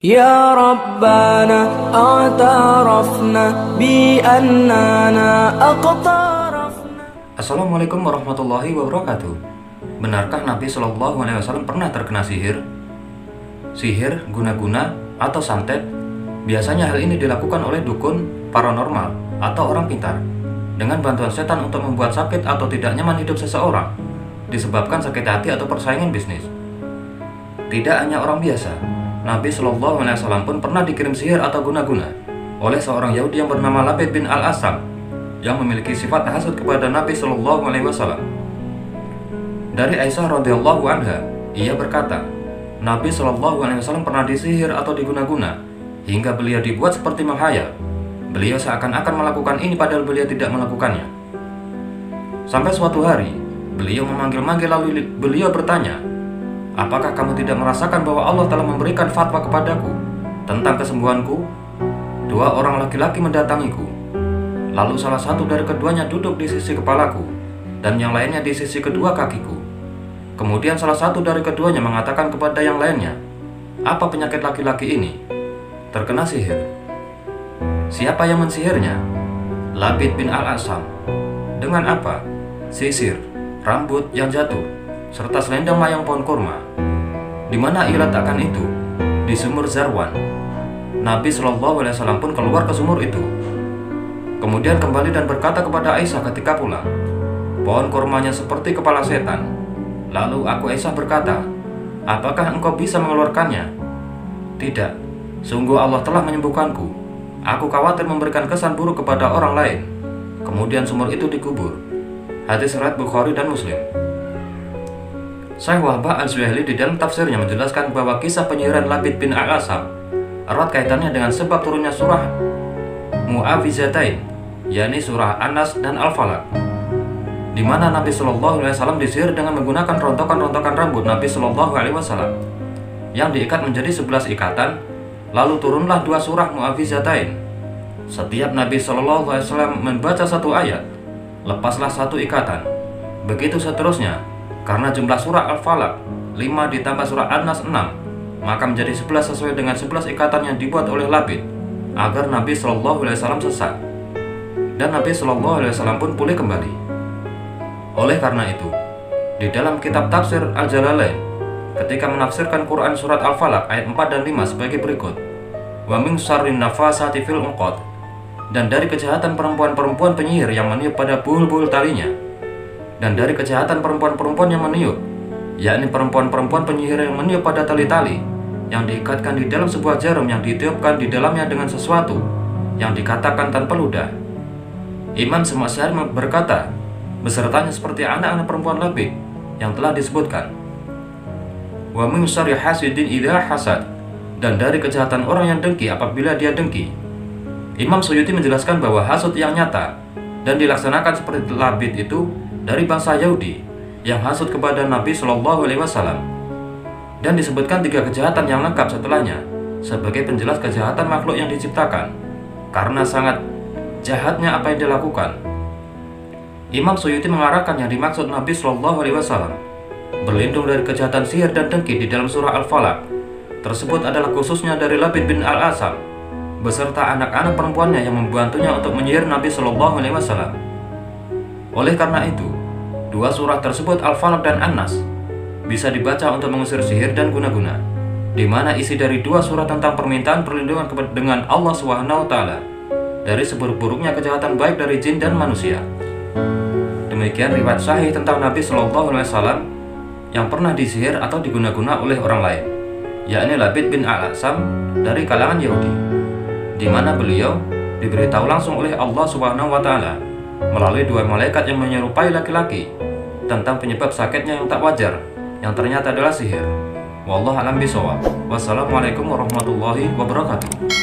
Ya Rabbana a'tarafna bi'annana aqtarafna. Assalamualaikum warahmatullahi wabarakatuh. Benarkah Nabi Shallallahu Alaihi Wasallam pernah terkena sihir? Sihir, guna-guna, atau santet? Biasanya hal ini dilakukan oleh dukun, paranormal, atau orang pintar dengan bantuan setan untuk membuat sakit atau tidak nyaman hidup seseorang disebabkan sakit hati atau persaingan bisnis. Tidak hanya orang biasa, Nabi Shallallahu Alaihi Wasallam pun pernah dikirim sihir atau guna-guna oleh seorang Yahudi yang bernama Labid bin Al-Asam yang memiliki sifat hasud kepada Nabi Shallallahu Alaihi Wasallam. Dari Aisyah radhiyallahu anha, ia berkata, Nabi Shallallahu Alaihi Wasallam pernah disihir atau diguna-guna hingga beliau dibuat seperti menghayal. Beliau seakan-akan melakukan ini padahal beliau tidak melakukannya. Sampai suatu hari, beliau memanggil-manggil lalu beliau bertanya, apakah kamu tidak merasakan bahwa Allah telah memberikan fatwa kepadaku tentang kesembuhanku? Dua orang laki-laki mendatangiku. Lalu salah satu dari keduanya duduk di sisi kepalaku dan yang lainnya di sisi kedua kakiku. Kemudian salah satu dari keduanya mengatakan kepada yang lainnya, apa penyakit laki-laki ini? Terkena sihir. Siapa yang mensihirnya? Labid bin Al-Asam. Dengan apa? Sisir, rambut yang jatuh, serta selendang mayang pohon kurma. Di mana ia letakkan itu? Di sumur Zarwan. Nabi Shallallahu Alaihi Wasallam pun keluar ke sumur itu. Kemudian kembali dan berkata kepada Aisyah ketika pulang, pohon kurmanya seperti kepala setan. Lalu Aisyah berkata, apakah engkau bisa mengeluarkannya? Tidak, sungguh Allah telah menyembuhkanku. Aku khawatir memberikan kesan buruk kepada orang lain. Kemudian sumur itu dikubur. Hadis riwayat Bukhari dan Muslim. Syekh Wahbah Al-Zuhaili di dalam tafsirnya menjelaskan bahwa kisah penyihiran Labid bin Al-Asam erat kaitannya dengan sebab turunnya surah Mu'awwizatain, yakni surah An-Nas dan Al-Falaq, di mana Nabi Shallallahu Alaihi Wasallam disihir dengan menggunakan rontokan-rontokan rambut Nabi Shallallahu Alaihi Wasallam yang diikat menjadi 11 ikatan. Lalu turunlah dua surah Mu'awwizatain. Setiap Nabi Shallallahu Alaihi Wasallam membaca satu ayat, lepaslah satu ikatan. Begitu seterusnya. Karena jumlah surah Al-Falaq 5 ditambah surah An-Nas 6, maka menjadi 11 sesuai dengan 11 ikatan yang dibuat oleh Labid agar Nabi Shallallahu Alaihi Wasallam sesat. Dan Nabi Shallallahu Alaihi Wasallam pun pulih kembali. Oleh karena itu, di dalam kitab tafsir Al-Jalalain, ketika menafsirkan Quran surat Al-Falaq ayat 4 dan 5 sebagai berikut, wa min syarrin nafasati fil uqad, dan dari kejahatan perempuan-perempuan penyihir yang meniup pada buhul-buhul talinya, dan dari kejahatan perempuan-perempuan yang meniup, yakni perempuan-perempuan penyihir yang meniup pada tali-tali yang diikatkan di dalam sebuah jarum yang ditiupkan di dalamnya dengan sesuatu yang dikatakan tanpa ludah. Imam Semasyari berkata, besertanya seperti anak-anak perempuan Labid yang telah disebutkan. Wa min syarri hasidin idza hasad, dan dari kejahatan orang yang dengki apabila dia dengki. Imam Suyuti menjelaskan bahwa hasud yang nyata dan dilaksanakan seperti Labid itu dari bangsa Yahudi yang hasud kepada Nabi Shallallahu Alaihi Wasallam, dan disebutkan 3 kejahatan yang lengkap setelahnya sebagai penjelas kejahatan makhluk yang diciptakan karena sangat jahatnya apa yang dilakukan. Imam Suyuti mengarahkan yang dimaksud Nabi Shallallahu Alaihi Wasallam berlindung dari kejahatan sihir dan dengki di dalam surah Al-Falaq tersebut adalah khususnya dari Labid bin Al-Asam beserta anak-anak perempuannya yang membantunya untuk menyihir Nabi Shallallahu Alaihi Wasallam. Oleh karena itu, 2 surah tersebut Al-Falaq dan An-Nas bisa dibaca untuk mengusir sihir dan guna-guna, di mana isi dari 2 surah tentang permintaan perlindungan dengan Allah Subhanahu wa Ta'ala dari seburuk-buruknya kejahatan baik dari jin dan manusia. Demikian riwayat sahih tentang Nabi Shallallahu Alaihi Wasallam yang pernah disihir atau diguna-guna oleh orang lain, yakni Labid bin Al-Asam dari kalangan Yahudi, di mana beliau diberitahu langsung oleh Allah Subhanahu wa Ta'ala melalui 2 malaikat yang menyerupai laki-laki tentang penyebab sakitnya yang tak wajar yang ternyata adalah sihir. Wallahu a'lam bishawab. Wassalamualaikum warahmatullahi wabarakatuh.